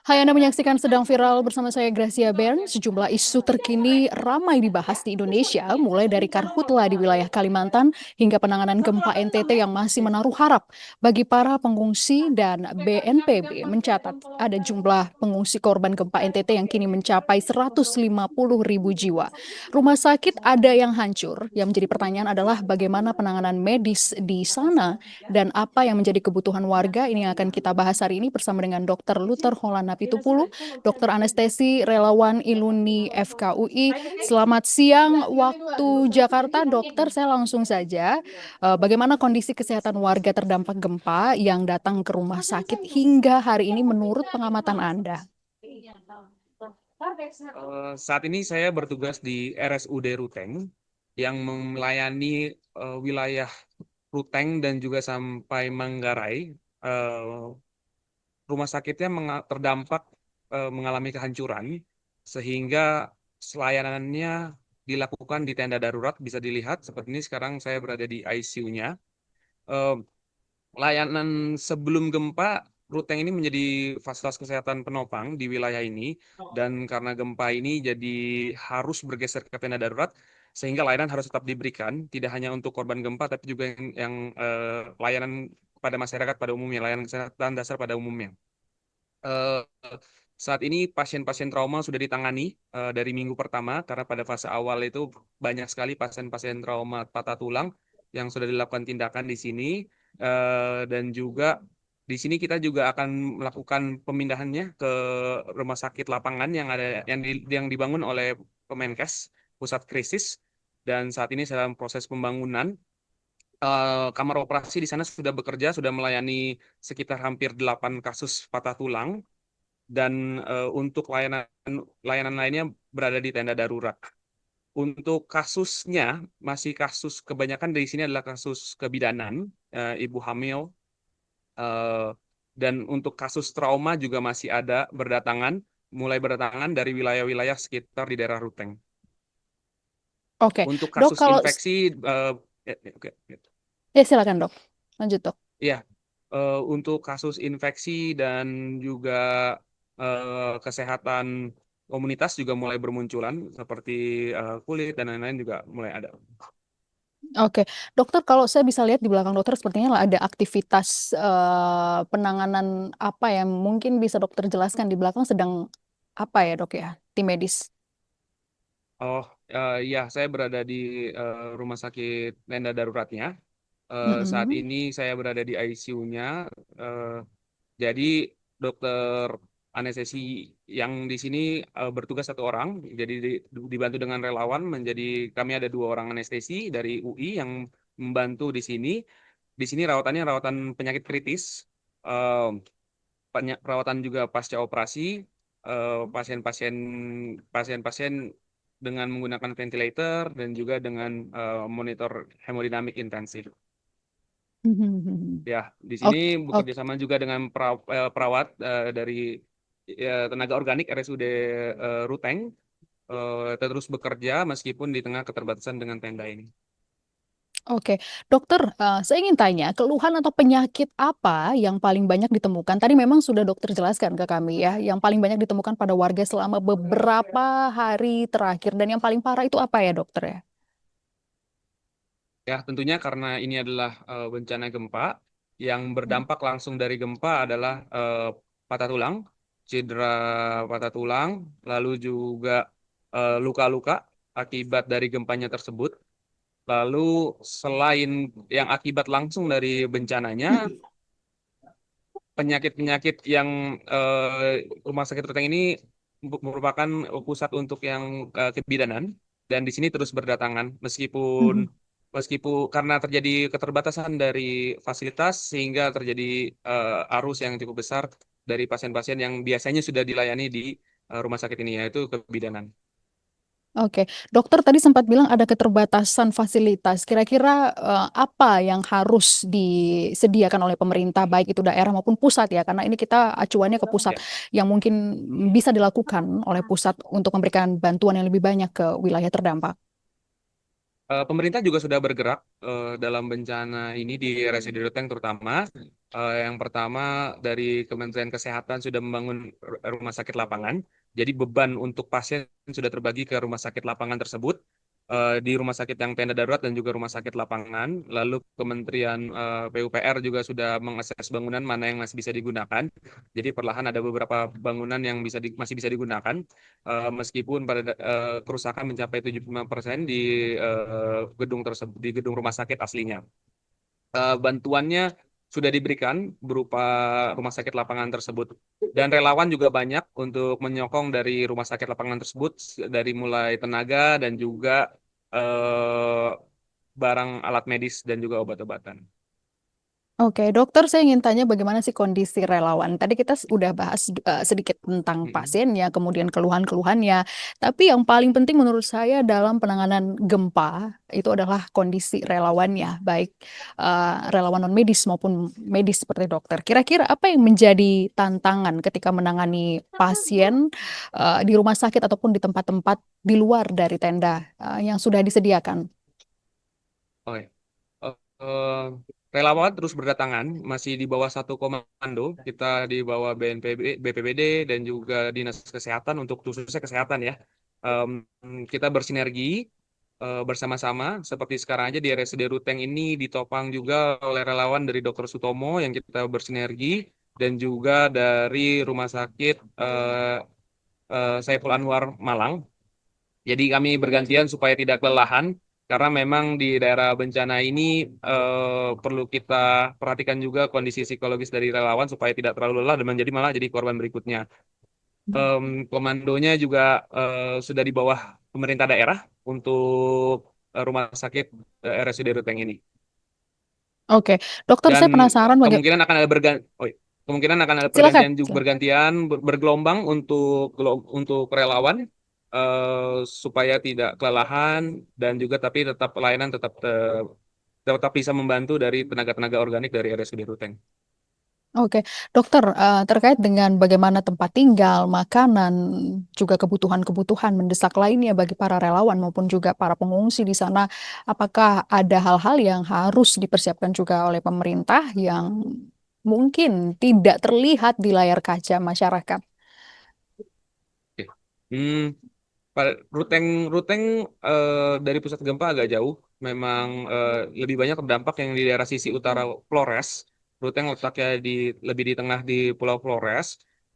Hai, Anda menyaksikan sedang viral bersama saya Gracia Bern. Sejumlah isu terkini ramai dibahas di Indonesia, mulai dari karhutla di wilayah Kalimantan hingga penanganan gempa NTT yang masih menaruh harap bagi para pengungsi dan BNPB mencatat ada jumlah pengungsi korban gempa NTT yang kini mencapai 150.000 jiwa. Rumah sakit ada yang hancur. Yang menjadi pertanyaan adalah bagaimana penanganan medis di sana dan apa yang menjadi kebutuhan warga. Ini yang akan kita bahas hari ini bersama dengan Dr. Luther Holana Pitupulu, dokter anestesi relawan Iluni FKUI. Selamat siang waktu Jakarta, dokter. Saya langsung saja, bagaimana kondisi kesehatan warga terdampak gempa yang datang ke rumah sakit hingga hari ini menurut pengamatan Anda? Saat ini saya bertugas di RSUD Ruteng yang melayani wilayah Ruteng dan juga sampai Manggarai. Eh, Rumah sakitnya terdampak mengalami kehancuran sehingga layanannya dilakukan di tenda darurat. Bisa dilihat seperti ini, sekarang saya berada di ICU-nya. Layanan sebelum gempa, Ruteng ini menjadi fasilitas kesehatan penopang di wilayah ini, dan karena gempa ini jadi harus bergeser ke tenda darurat, sehingga layanan harus tetap diberikan, tidak hanya untuk korban gempa, tapi juga layanan pada masyarakat pada umumnya, layanan kesehatan dasar pada umumnya. Eh, Saat ini pasien-pasien trauma sudah ditangani dari minggu pertama, karena pada fase awal itu banyak sekali pasien-pasien trauma patah tulang yang sudah dilakukan tindakan di sini. Dan juga di sini kita juga akan melakukan pemindahannya ke rumah sakit lapangan yang ada yang dibangun oleh Kemenkes, pusat krisis, dan saat ini dalam proses pembangunan. Kamar operasi di sana sudah bekerja, sudah melayani sekitar hampir 8 kasus patah tulang, dan untuk layanan layanan lainnya berada di tenda darurat. Untuk kasusnya, masih kasus kebanyakan dari sini adalah kasus kebidanan, ibu hamil, eh, dan untuk kasus trauma juga masih ada mulai berdatangan dari wilayah-wilayah sekitar di daerah Ruteng. Oke, Untuk dok, kasus kalau infeksi, oke, gitu. silakan dok, lanjut dok. Ya, untuk kasus infeksi dan juga kesehatan komunitas juga mulai bermunculan, seperti kulit dan lain-lain juga mulai ada. Oke, dokter, kalau saya bisa lihat di belakang dokter sepertinya lah ada aktivitas penanganan apa yang mungkin bisa dokter jelaskan di belakang sedang apa ya dok ya, tim medis. Oh, ya, saya berada di rumah sakit tenda daruratnya. Saat Mm-mm. ini saya berada di ICU-nya. Jadi dokter anestesi yang di sini bertugas satu orang, jadi dibantu dengan relawan. Kami ada dua orang anestesi dari UI yang membantu di sini. Di sini rawatannya rawatan penyakit kritis, eh, perawatan juga pasca operasi, pasien-pasien pasien-pasien dengan menggunakan ventilator dan juga dengan monitor hemodinamik intensif. Mhm. Ya, di sini Oke, bekerja oke. sama juga dengan perawat dari tenaga organik RSUD Ruteng, terus bekerja meskipun di tengah keterbatasan dengan tenda ini. Oke, dokter, saya ingin tanya, keluhan atau penyakit apa yang paling banyak ditemukan? Tadi memang sudah dokter jelaskan ke kami ya, yang paling banyak ditemukan pada warga selama beberapa hari terakhir, dan yang paling parah itu apa ya dokter ya? Ya, tentunya karena ini adalah bencana gempa, yang berdampak langsung dari gempa adalah patah tulang, cedera patah tulang, lalu juga luka-luka akibat dari gempanya tersebut. Lalu selain yang akibat langsung dari bencananya, penyakit-penyakit yang rumah sakit Ruteng ini merupakan pusat untuk yang kebidanan, dan di sini terus berdatangan meskipun Mhm. meskipun karena terjadi keterbatasan dari fasilitas, sehingga terjadi arus yang cukup besar dari pasien-pasien yang biasanya sudah dilayani di rumah sakit ini, yaitu kebidanan. Oke, dokter tadi sempat bilang ada keterbatasan fasilitas. Kira-kira apa yang harus disediakan oleh pemerintah, baik itu daerah maupun pusat ya? Karena ini kita acuannya ke pusat, Ya. yang mungkin bisa dilakukan oleh pusat untuk memberikan bantuan yang lebih banyak ke wilayah terdampak. Pemerintah juga sudah bergerak dalam bencana ini di RSUD Ruteng terutama. Yang pertama dari Kementerian Kesehatan sudah membangun rumah sakit lapangan. Jadi beban untuk pasien sudah terbagi ke rumah sakit lapangan tersebut. Di rumah sakit yang tenda darurat dan juga rumah sakit lapangan. Lalu Kementerian PUPR juga sudah mengakses bangunan mana yang masih bisa digunakan. Jadi perlahan ada beberapa bangunan yang masih bisa digunakan. Meskipun pada kerusakan mencapai 75% di gedung tersebut, di gedung rumah sakit aslinya. Bantuannya sudah diberikan berupa rumah sakit lapangan tersebut. Dan relawan juga banyak untuk menyokong dari rumah sakit lapangan tersebut, dari mulai tenaga dan juga eh, barang alat medis dan juga obat-obatan. Oke, dokter, saya ingin tanya bagaimana sih kondisi relawan. Tadi kita udah bahas sedikit tentang Mm-mm. pasiennya, kemudian keluhan-keluhannya. Tapi yang paling penting menurut saya dalam penanganan gempa itu adalah kondisi relawannya, baik relawan non medis maupun medis seperti dokter. Kira-kira apa yang menjadi tantangan ketika menangani pasien di rumah sakit ataupun di tempat-tempat di luar dari tenda yang sudah disediakan? Oke. Eh, Relawan terus berdatangan, masih di bawah satu komando. Kita di bawah BNPB, BPBD, dan juga Dinas Kesehatan untuk khususnya kesehatan ya. Em, kita bersinergi bersama-sama, seperti sekarang aja di RSUD Ruteng ini ditopang juga oleh relawan dari Dr. Sutomo yang kita bersinergi, dan juga dari Rumah Sakit Saiful Anwar Malang. Jadi kami bergantian supaya tidak kelelahan, karena memang di daerah bencana ini perlu kita perhatikan juga kondisi psikologis dari relawan supaya tidak terlalu lelah dan menjadi malah jadi korban berikutnya. Komandonya juga sudah di bawah pemerintah daerah untuk rumah sakit RSUD Ruteng ini. Oke, dokter, Dan saya penasaran bagaimana. kemungkinan akan ada kemungkinan akan ada Silakan. pergantian juga bergantian bergelombang untuk untuk relawan supaya tidak kelelahan dan juga tapi tetap pelayanan tetap bisa membantu dari tenaga-tenaga organik dari RSUD Ruteng. Oke, dokter, terkait dengan bagaimana tempat tinggal, makanan, juga kebutuhan-kebutuhan mendesak lainnya bagi para relawan maupun juga para pengungsi di sana, apakah ada hal-hal yang harus dipersiapkan juga oleh pemerintah yang mungkin tidak terlihat di layar kaca masyarakat? Oke. Hmm, Ruteng Ruteng dari pusat gempa agak jauh. Memang lebih banyak terdampak yang di daerah sisi utara Flores. Ruteng letaknya lebih di tengah di Pulau Flores.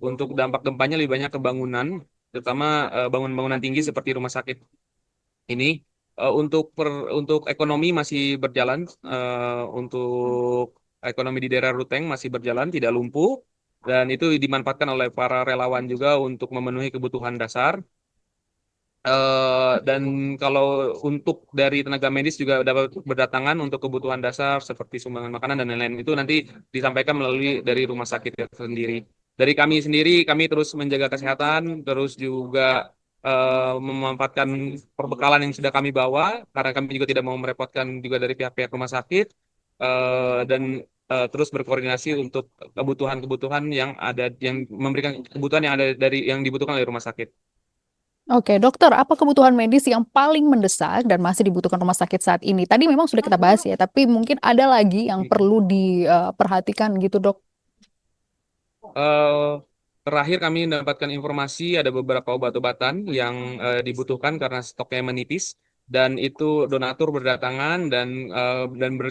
Untuk dampak gempanya lebih banyak ke bangunan, terutama bangunan-bangunan tinggi seperti rumah sakit ini. Untuk ekonomi masih berjalan. Untuk ekonomi di daerah Ruteng masih berjalan, tidak lumpuh. Dan itu dimanfaatkan oleh para relawan juga untuk memenuhi kebutuhan dasar. Dan kalau untuk dari tenaga medis juga dapat berdatangan untuk kebutuhan dasar seperti sumbangan makanan dan lain-lain itu nanti disampaikan melalui dari rumah sakit itu sendiri. Dari kami sendiri, kami terus menjaga kesehatan, terus juga memanfaatkan perbekalan yang sudah kami bawa, karena kami juga tidak mau merepotkan juga dari pihak-pihak rumah sakit, dan terus berkoordinasi untuk kebutuhan-kebutuhan yang ada, yang memberikan kebutuhan yang ada dari yang dibutuhkan oleh rumah sakit. Oke, dokter, apa kebutuhan medis yang paling mendesak dan masih dibutuhkan rumah sakit saat ini? Tadi memang sudah kita bahas ya, tapi mungkin ada lagi yang perlu diperhatikan gitu, dok. eh Terakhir kami mendapatkan informasi ada beberapa obat-obatan yang dibutuhkan karena stoknya menipis, dan itu donatur berdatangan dan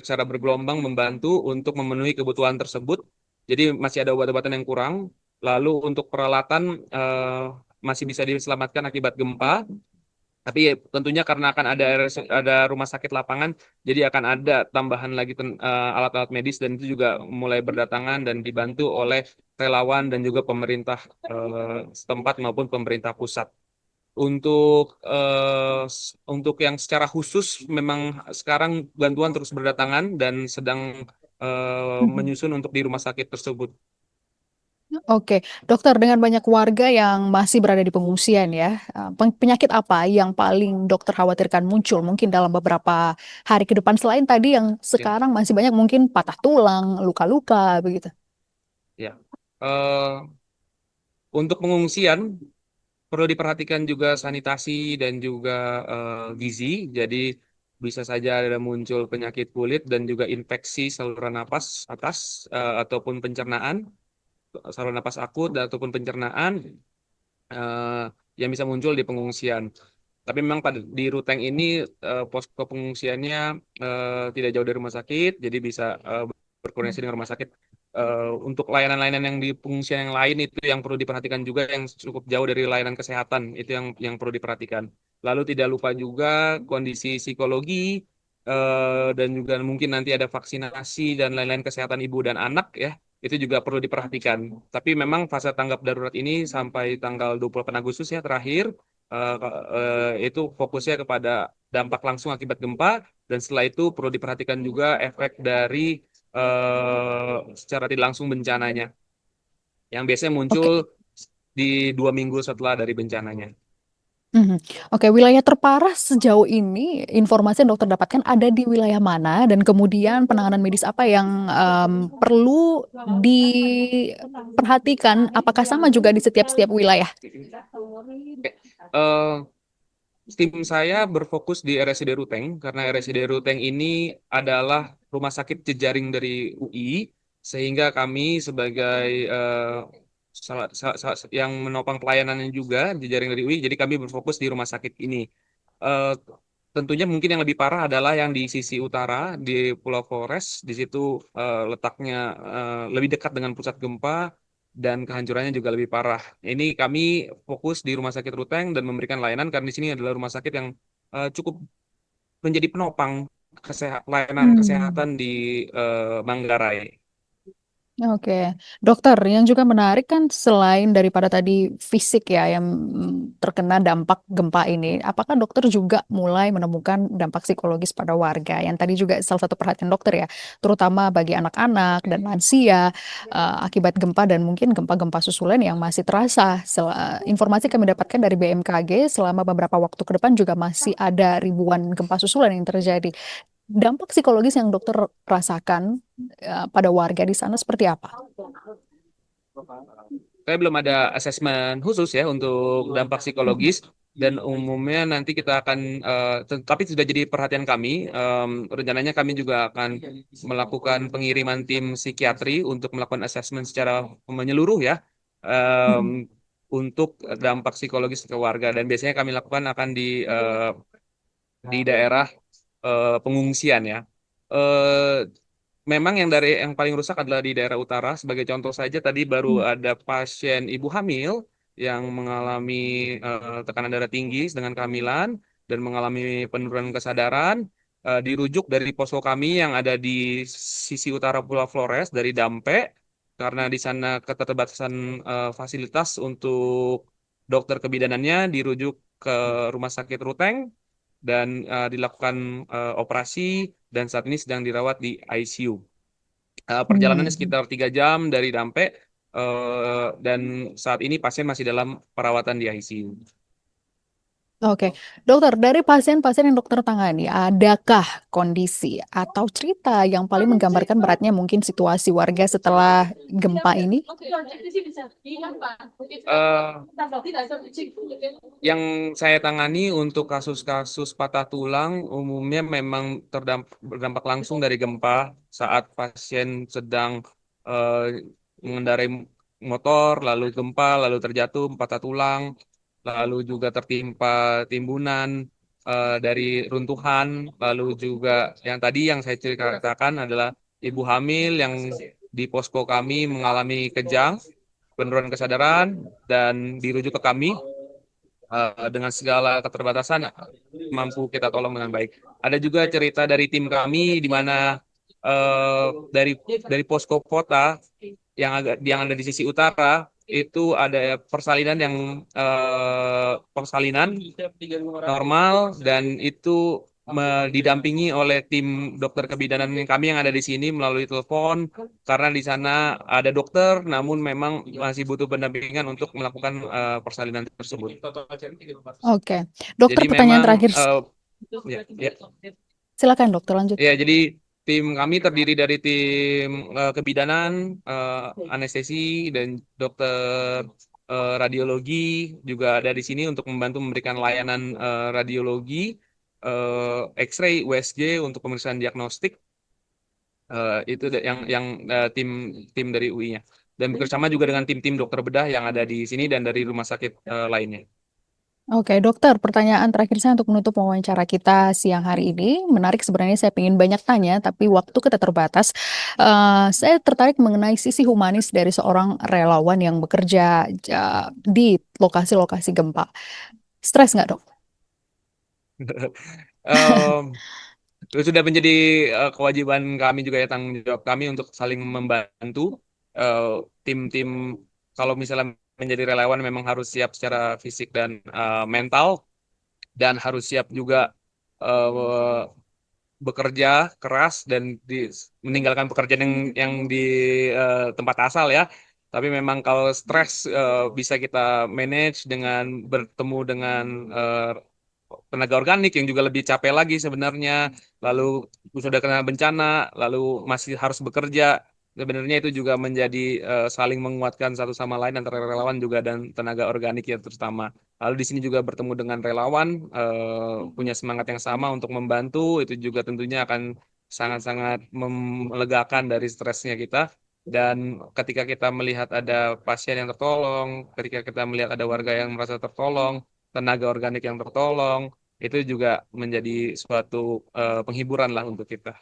secara bergelombang membantu untuk memenuhi kebutuhan tersebut. Jadi masih ada obat-obatan yang kurang. Lalu untuk peralatan masih bisa diselamatkan akibat gempa. Tapi tentunya karena akan ada rumah sakit lapangan, jadi akan ada tambahan lagi alat-alat medis, dan itu juga mulai berdatangan dan dibantu oleh relawan dan juga pemerintah setempat maupun pemerintah pusat. Untuk yang secara khusus memang sekarang bantuan terus berdatangan dan sedang Mhm. menyusun untuk di rumah sakit tersebut. Oke, dokter, dengan banyak warga yang masih berada di pengungsian ya, penyakit apa yang paling dokter khawatirkan muncul mungkin dalam beberapa hari ke depan selain tadi yang Ya, sekarang masih banyak mungkin patah tulang, luka-luka begitu. ya. Eh, untuk pengungsian perlu diperhatikan juga sanitasi dan juga gizi. Jadi bisa saja ada muncul penyakit kulit dan juga infeksi saluran napas atas ataupun pencernaan, saluran napas akut ataupun pencernaan eh, yang bisa muncul di pengungsian. Tapi memang di Ruteng ini posko pengungsiannya tidak jauh dari rumah sakit, jadi bisa berkoordinasi dengan rumah sakit. Untuk layanan-layanan yang di pengungsian yang lain itu yang perlu diperhatikan juga, yang cukup jauh dari layanan kesehatan itu yang perlu diperhatikan. Lalu tidak lupa juga kondisi psikologi dan juga mungkin nanti ada vaksinasi dan lain-lain kesehatan ibu dan anak ya. Itu juga perlu diperhatikan. Tapi memang fase tanggap darurat ini sampai tanggal 28 Agustus ya terakhir eh, itu fokusnya kepada dampak langsung akibat gempa dan setelah itu perlu diperhatikan juga efek dari secara tidak langsung bencananya yang biasanya muncul Oke. di 2 minggu setelah dari bencananya. Mhm. Oke, wilayah terparah sejauh ini informasi yang dokter dapatkan ada di wilayah mana dan kemudian penanganan medis apa yang perlu diperhatikan? Apakah sama juga di setiap wilayah? Oke. Eh, Tim saya berfokus di RSUD Ruteng karena RSUD Ruteng ini adalah rumah sakit jejaring dari UI, sehingga kami sebagai yang menopang pelayanannya juga jejaring dari UI, jadi kami berfokus di rumah sakit ini. Eh, Tentunya mungkin yang lebih parah adalah yang di sisi utara di Pulau Flores, di situ letaknya lebih dekat dengan pusat gempa dan kehancurannya juga lebih parah. Ini kami fokus di Rumah Sakit Ruteng dan memberikan layanan karena di sini adalah rumah sakit yang cukup menjadi penopang layanan Hmm. kesehatan di Manggarai. Oke, dokter, yang juga menarik kan selain daripada tadi fisik ya yang terkena dampak gempa ini, apakah dokter juga mulai menemukan dampak psikologis pada warga? Yang tadi juga salah satu perhatian dokter ya, terutama bagi anak-anak dan lansia akibat gempa dan mungkin gempa-gempa susulan yang masih terasa. Informasi kami dapatkan dari BMKG selama beberapa waktu ke depan juga masih ada ribuan gempa susulan yang terjadi. Dampak psikologis yang dokter rasakan pada warga di sana seperti apa? Saya belum ada asesmen khusus ya untuk dampak psikologis dan umumnya nanti kita akan tapi sudah jadi perhatian kami. Rencananya kami juga akan melakukan pengiriman tim psikiatri untuk melakukan asesmen secara menyeluruh ya Mm-mm. untuk dampak psikologis ke warga dan biasanya kami lakukan akan di daerah pengungsian ya. Eh, Memang yang paling rusak adalah di daerah utara. Sebagai contoh saja, tadi baru ada pasien ibu hamil yang mengalami tekanan darah tinggi dengan kehamilan dan mengalami penurunan kesadaran. Dirujuk dari posko kami yang ada di sisi utara Pulau Flores dari Dampe, karena di sana keterbatasan fasilitas untuk dokter kebidanannya dirujuk ke Rumah Sakit Ruteng dan dilakukan operasi dan saat ini sedang dirawat di ICU. Perjalanannya Hmm. sekitar 3 jam dari Dampe dan saat ini pasien masih dalam perawatan di ICU. Oke, dokter, dari pasien-pasien yang dokter tangani, adakah kondisi atau cerita yang paling menggambarkan beratnya mungkin situasi warga setelah gempa ini? Eh, yang saya tangani untuk kasus-kasus patah tulang umumnya memang berdampak langsung dari gempa saat pasien sedang eh, mengendarai motor, lalu gempa, lalu terjatuh, patah tulang, lalu juga tertimpa timbunan dari runtuhan, lalu juga yang tadi yang saya ceritakan adalah ibu hamil yang di posko kami mengalami kejang, penurunan kesadaran, dan dirujuk ke kami dengan segala keterbatasan mampu kita tolong dengan baik. Ada juga cerita dari tim kami di mana eh, dari posko kota yang ada di sisi utara itu ada persalinan persalinan normal dan itu didampingi oleh tim dokter kebidanan kami yang ada di sini melalui telepon karena di sana ada dokter namun memang masih butuh pendampingan untuk melakukan persalinan tersebut. Oke, dokter, Jadi pertanyaan memang terakhir. ya, ya, Silakan dokter lanjut. ya, jadi tim kami terdiri dari tim kebidanan, anestesi dan dokter radiologi juga ada di sini untuk membantu memberikan layanan radiologi X-ray, USG untuk pemeriksaan diagnostik. Itu yang tim tim dari UI-nya. Dan bekerjasama juga dengan tim-tim dokter bedah yang ada di sini dan dari rumah sakit lainnya. Oke, dokter, pertanyaan terakhir saya untuk menutup wawancara kita siang hari ini. Menarik sebenarnya saya ingin banyak tanya, tapi waktu kita terbatas. Saya tertarik mengenai sisi humanis dari seorang relawan yang bekerja di lokasi-lokasi gempa. Stres nggak, dok? Em, Itu sudah menjadi kewajiban kami juga ya, tanggung jawab kami untuk saling membantu. Eh, Tim-tim kalau misalnya menjadi relawan memang harus siap secara fisik dan mental, dan harus siap juga eh, bekerja keras dan meninggalkan pekerjaan yang di tempat asal ya. Tapi memang kalau stres bisa kita manage dengan bertemu dengan eh, tenaga organik yang juga lebih capek lagi sebenarnya. Lalu sudah kena bencana, lalu masih harus bekerja. Sebenarnya itu juga menjadi saling menguatkan satu sama lain antara relawan juga dan tenaga organik ya terutama. Lalu di sini juga bertemu dengan relawan, punya semangat yang sama untuk membantu, itu juga tentunya akan sangat-sangat melegakan dari stresnya kita. Dan ketika kita melihat ada pasien yang tertolong, ketika kita melihat ada warga yang merasa tertolong, tenaga organik yang tertolong, itu juga menjadi suatu penghiburan lah untuk kita.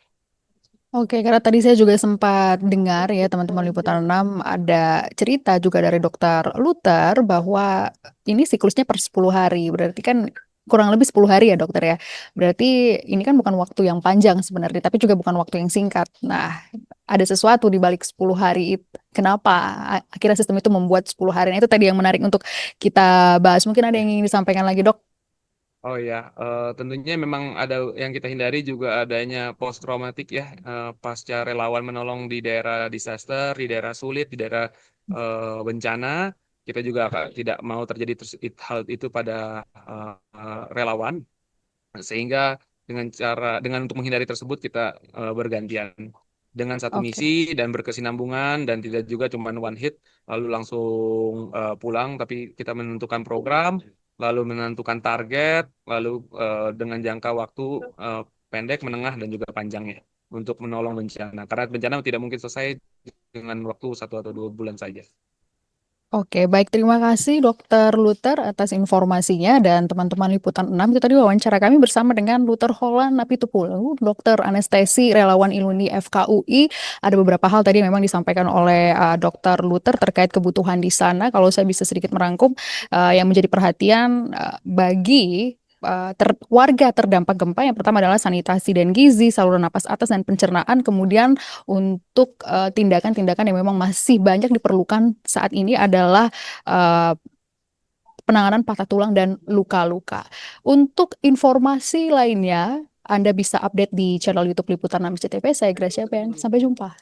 Oke, karena tadi saya juga sempat dengar ya teman-teman Liputan 6 ada cerita juga dari dokter Luther bahwa ini siklusnya per 10 hari. Berarti kan kurang lebih 10 hari ya dokter ya. Berarti ini kan bukan waktu yang panjang sebenarnya, tapi juga bukan waktu yang singkat. Nah, ada sesuatu di balik 10 hari itu. Kenapa akhirnya sistem itu membuat 10 hari? Nah, itu tadi yang menarik untuk kita bahas. Mungkin ada yang ingin disampaikan lagi, Dok? Oh ya, tentunya memang ada yang kita hindari juga adanya post traumatik ya, pasca relawan menolong di daerah disaster, di daerah sulit, di daerah bencana. Kita juga tidak mau terjadi hal itu pada relawan, sehingga dengan untuk menghindari tersebut kita bergantian dengan satu Oke. misi dan berkesinambungan, dan tidak juga cuma one hit lalu langsung pulang, tapi kita menentukan program, lalu menentukan target, lalu dengan jangka waktu eh, pendek, menengah, dan juga panjangnya untuk menolong bencana, karena bencana tidak mungkin selesai dengan waktu 1 atau 2 bulan saja. Oke, baik, terima kasih Dokter Luther atas informasinya dan teman-teman Liputan 6. Itu tadi wawancara kami bersama dengan Luther Holland Napitupulu, dokter anestesi relawan Iluni FKUI. Ada beberapa hal tadi memang disampaikan oleh Dokter Luther terkait kebutuhan di sana. Kalau saya bisa sedikit merangkum, yang menjadi perhatian bagi warga terdampak gempa yang pertama adalah sanitasi dan gizi, saluran napas atas dan pencernaan. Kemudian untuk tindakan-tindakan yang memang masih banyak diperlukan saat ini adalah eh, penanganan patah tulang dan luka-luka. Untuk informasi lainnya, Anda bisa update di channel YouTube Liputan 6 CTV. Saya Gracia Ben. Sampai jumpa.